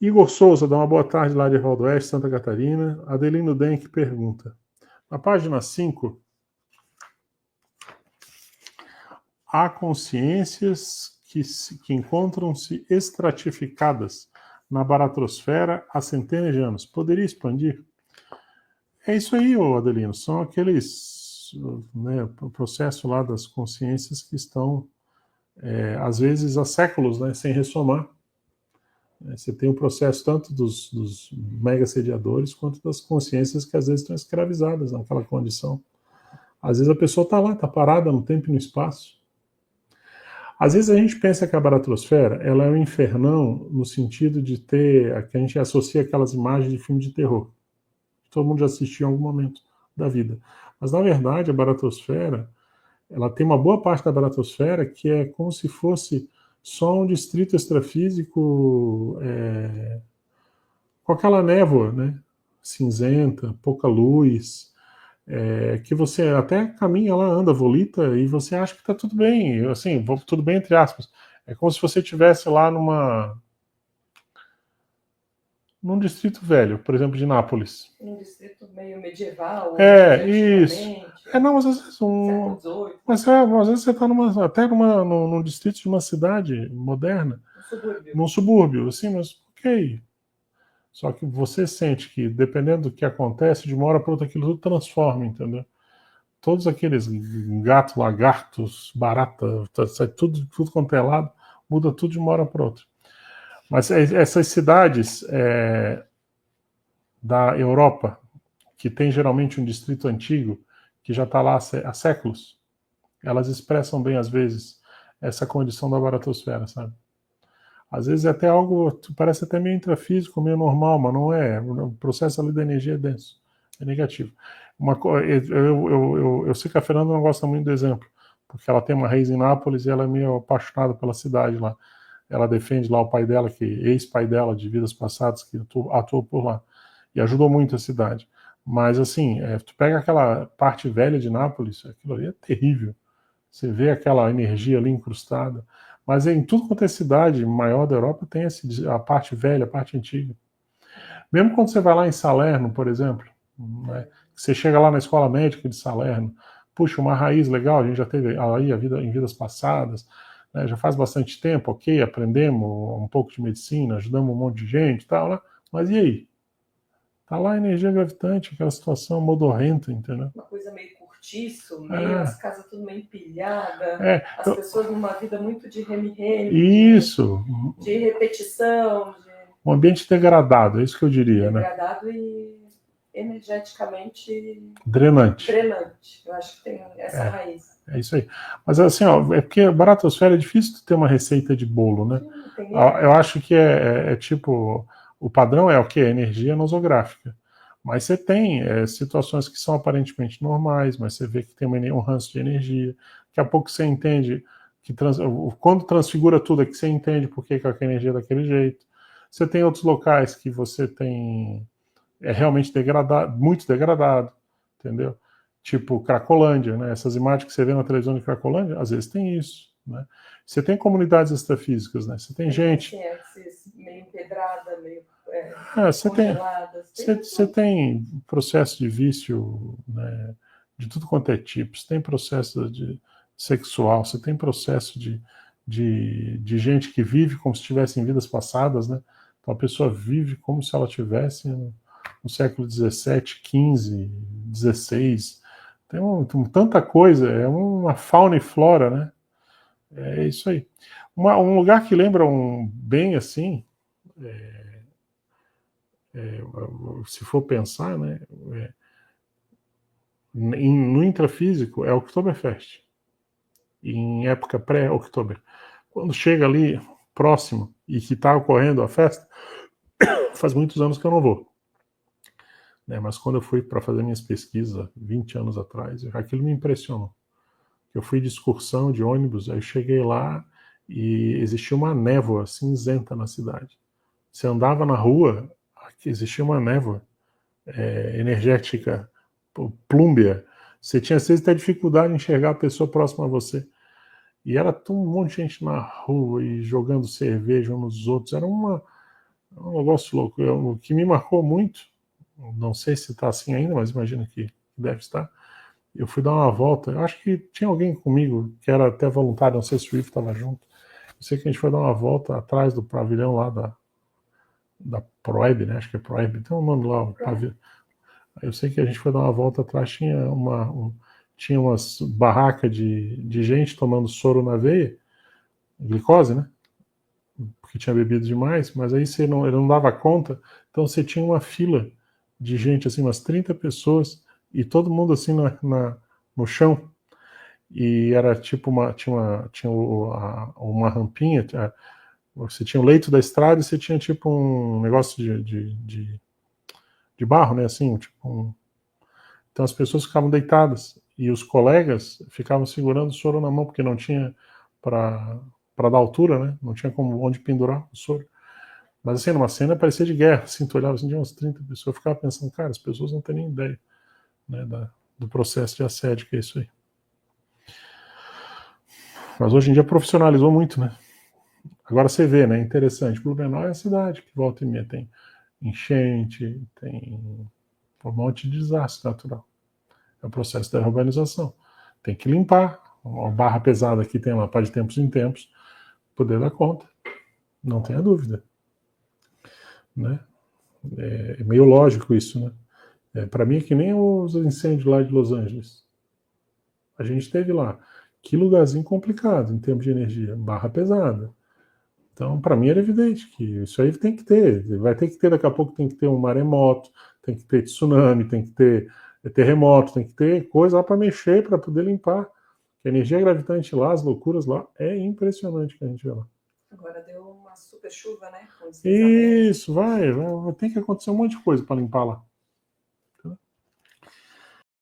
Igor Souza dá uma boa tarde lá de Valdoeste, Santa Catarina. Adelino Denk pergunta. Na página 5, há consciências que encontram-se estratificadas na baratrosfera há centenas de anos. Poderia expandir? É isso aí, Adelino. São aqueles, né, o processo lá das consciências que estão, às vezes, há séculos, né, sem ressomar. Você tem o processo tanto dos mega sediadores quanto das consciências que às vezes estão escravizadas naquela condição. Às vezes a pessoa está lá, está parada no tempo e no espaço. Às vezes a gente pensa que a baratrosfera ela é um infernão no sentido de ter, que a gente associa aquelas imagens de filme de terror. Todo mundo já assistiu em algum momento da vida. Mas na verdade a baratrosfera, ela tem uma boa parte da baratrosfera que é como se fosse só um distrito extrafísico com aquela névoa, né, cinzenta, pouca luz, que você até caminha lá, anda, volita, e você acha que está tudo bem, assim, tudo bem entre aspas. É como se você estivesse lá num distrito velho, por exemplo, de Nápoles. Um distrito meio medieval, Isso. Não, mas às vezes século XVIII. Mas às vezes você está até num distrito de uma cidade moderna. Num subúrbio, assim, mas ok. Só que você sente que, dependendo do que acontece, de uma hora para outra aquilo tudo transforma, entendeu? Todos aqueles gatos, lagartos, barata, sai tudo quanto é lado, muda tudo de uma hora para outra. Mas essas cidades da Europa, que tem geralmente um distrito antigo, que já está lá há séculos, elas expressam bem, às vezes, essa condição da baratosfera, sabe? Às vezes é até algo, parece até meio intrafísico, meio normal, mas não é. O processo ali da energia é denso, é negativo. Eu sei que a Fernanda não gosta muito do exemplo, porque ela tem uma raiz em Nápoles e ela é meio apaixonada pela cidade lá. Ela defende lá o pai dela, que ex-pai dela de vidas passadas, que atuou por lá. E ajudou muito a cidade. Mas assim, tu pega aquela parte velha de Nápoles, aquilo ali é terrível. Você vê aquela energia ali incrustada. Mas em tudo quanto é cidade maior da Europa tem a parte velha, a parte antiga. Mesmo quando você vai lá em Salerno, por exemplo, né, você chega lá na escola médica de Salerno, puxa, uma raiz legal, a gente já teve aí a vida em vidas passadas, né, já faz bastante tempo, ok, aprendemos um pouco de medicina, ajudamos um monte de gente e tal, né, mas e aí? Tá lá a energia gravitante, aquela situação modorrenta, entendeu? Uma coisa meio cortiço, as casas tudo meio empilhadas, as pessoas numa vida muito de reme-reme, isso, de repetição. Um ambiente degradado, é isso que eu diria, degradado, né? E energeticamente drenante. Eu acho que tem essa raiz. É isso aí. Mas assim, ó, é porque a baratosfera é difícil ter uma receita de bolo, né? Eu acho que é tipo, o padrão é o quê? Energia nosográfica. Mas você tem situações que são aparentemente normais, mas você vê que tem um ranço de energia. Daqui a pouco você entende que quando transfigura tudo é que você entende por que a energia é daquele jeito. Você tem outros locais que você tem realmente degradado, muito degradado, entendeu? Tipo Cracolândia, né? Essas imagens que você vê na televisão de Cracolândia, às vezes tem isso, né? Você tem comunidades extrafísicas, né? Você tem gente... meio empedrada, meio congeladas. Você tem processo de vício, né, de tudo quanto é tipo. Você tem processo sexual, você tem processo de gente que vive como se estivesse em vidas passadas, né? Então a pessoa vive como se ela tivesse no século XVII, XV, XVI. Tem tanta coisa, é uma fauna e flora, né? É isso aí. Um lugar que lembra bem assim, se for pensar, né, no intrafísico é o Oktoberfest, em época pré-Oktober. Quando chega ali próximo e que está ocorrendo a festa, faz muitos anos que eu não vou. Né, mas quando eu fui para fazer minhas pesquisas, 20 anos atrás, aquilo me impressionou. Eu fui de excursão de ônibus, aí eu cheguei lá e existia uma névoa cinzenta na cidade. Você andava na rua, existia uma névoa energética, plúmbia. Você tinha às vezes até dificuldade em enxergar a pessoa próxima a você. E era um monte de gente na rua e jogando cerveja uns nos outros. Era uma É um negócio louco. O que me marcou muito, não sei se está assim ainda, mas imagino que deve estar. Eu fui dar uma volta, eu acho que tinha alguém comigo que era até voluntário, não sei se o Ivo estava junto. Eu sei que a gente foi dar uma volta atrás do pavilhão lá da Proeb, né? Acho que é Proeb, tem um nome lá, o pavilhão. Eu sei que a gente foi dar uma volta atrás, tinha umas barracas de gente tomando soro na veia, glicose, né? Porque tinha bebido demais, mas aí ele não dava conta, então você tinha uma fila de gente, assim, umas 30 pessoas, e todo mundo assim no chão, e era tipo uma rampinha, você tinha o leito da estrada e você tinha tipo um negócio de barro, né, assim, então as pessoas ficavam deitadas, e os colegas ficavam segurando o soro na mão, porque não tinha para dar altura, né, não tinha como onde pendurar o soro. Mas assim, numa cena parecia de guerra, assim, tu olhava assim, de umas 30 pessoas, eu ficava pensando, cara, as pessoas não têm nem ideia, né, do processo de assédio que é isso aí. Mas hoje em dia profissionalizou muito, né? Agora você vê, né? Interessante. Blumenau é a cidade que volta e meia tem enchente, tem um monte de desastre natural. É o processo da urbanização. Tem que limpar. Uma barra pesada aqui tem lá para de tempos em tempos poder dar conta. Não tenha dúvida. Né? É meio lógico isso, né? Para mim é que nem os incêndios lá de Los Angeles. A gente teve lá. Que lugarzinho complicado em termos de energia. Barra pesada. Então, para mim era evidente que isso aí tem que ter. Vai ter que ter, daqui a pouco tem que ter um maremoto, tem que ter tsunami, tem que ter terremoto, tem que ter coisa lá para mexer, para poder limpar. A energia gravitante lá, as loucuras lá, é impressionante que a gente vê lá. Agora deu uma super chuva, né? Isso, vai, tem que acontecer um monte de coisa para limpar lá.